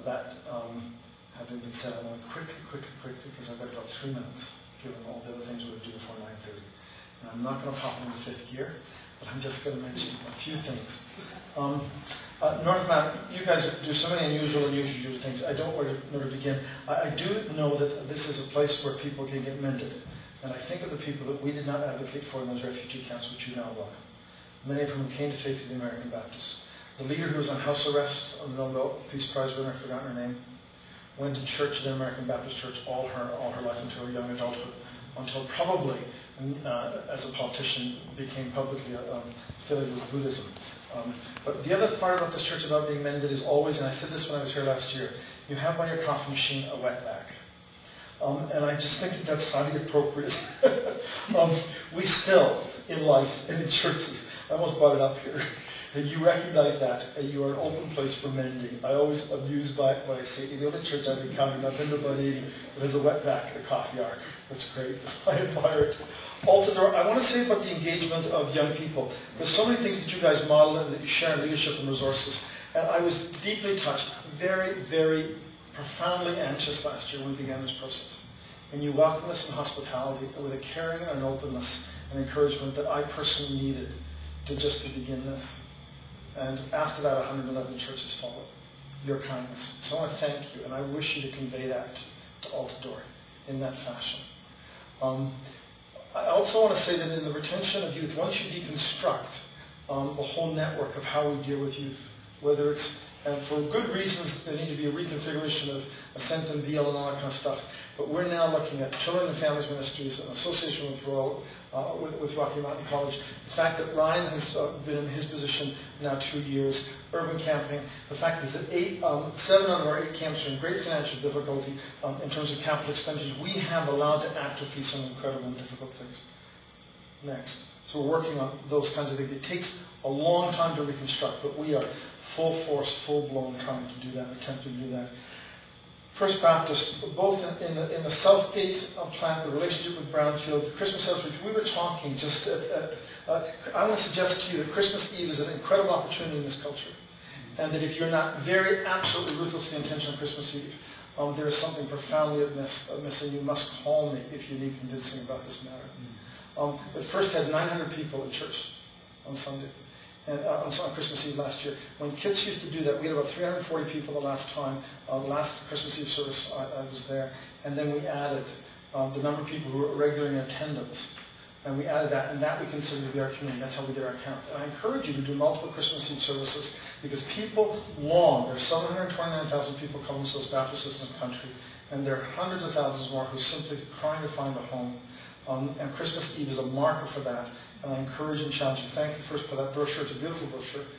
that having been said, I want to quickly, because I've got about 3 minutes, given all the other things we're going to do before 9:30. And I'm not going to pop into fifth gear, but I'm just going to mention a few things. North Mount, you guys do so many unusual things. I don't know where to begin. I do know that this is a place where people can get mended. And I think of the people that we did not advocate for in those refugee camps, which you now welcome. Many of whom came to faith through the American Baptists. The leader who was on house arrest, a Nobel Peace Prize winner, I've forgotten her name, went to church at an American Baptist church all her life until her young adulthood, until probably, as a politician, became publicly affiliated with Buddhism. But the other part about this church about being mended is always, and I said this when I was here last year, you have by your coffee machine a wetback. And I just think that that's highly appropriate. We still, in life and in churches, I almost brought it up here, and you recognize that, and you are an open place for mending. I always amuse by it when I say, in the only church I've encountered, I've been to about 80, that has a wetback, a coffee arc. That's great. I admire it. Altador, I want to say about the engagement of young people. There's so many things that you guys model and that you share in leadership and resources. And I was deeply touched, very, very profoundly anxious last year when we began this process. And you welcomed us in hospitality with a caring and an openness and encouragement that I personally needed to begin this. And after that, 111 churches followed. Your kindness. So I want to thank you, and I wish you to convey that to Altador in that fashion. I also want to say that in the retention of youth, once you deconstruct the whole network of how we deal with youth, whether it's, and for good reasons, there need to be a reconfiguration of Ascent and BL and all that kind of stuff, but we're now looking at Children and Families Ministries, an association with Rocky Mountain College. The fact that Ryan has been in his position now 2 years, urban camping, the fact is that 7 out of our 8 camps are in great financial difficulty in terms of capital expenditures. We have allowed to atrophy some incredible and difficult things. Next. So we're working on those kinds of things. It takes a long time to reconstruct, but we are full force, full-blown trying to do that, attempting to do that. First Baptist, both in the Southgate plant, the relationship with Brownfield, the Christmas outreach, we were talking just I want to suggest to you that Christmas Eve is an incredible opportunity in this culture. And that if you're not very absolutely ruthlessly intentional on Christmas Eve, there is something profoundly missing. You must call me if you need convincing about this matter. It first had 900 people in church on Sunday. And on Christmas Eve last year. When kids used to do that, we had about 340 people the last time. The last Christmas Eve service, I was there. And then we added the number of people who were regularly in attendance. And we added that, and that we consider to be our community. That's how we did our count. And I encourage you to do multiple Christmas Eve services because people long. There's 729,000 people call themselves Baptists in the country. And there are hundreds of thousands more who are simply trying to find a home. And Christmas Eve is a marker for that. And I encourage and challenge you. Thank you first for that brochure. It's a beautiful brochure.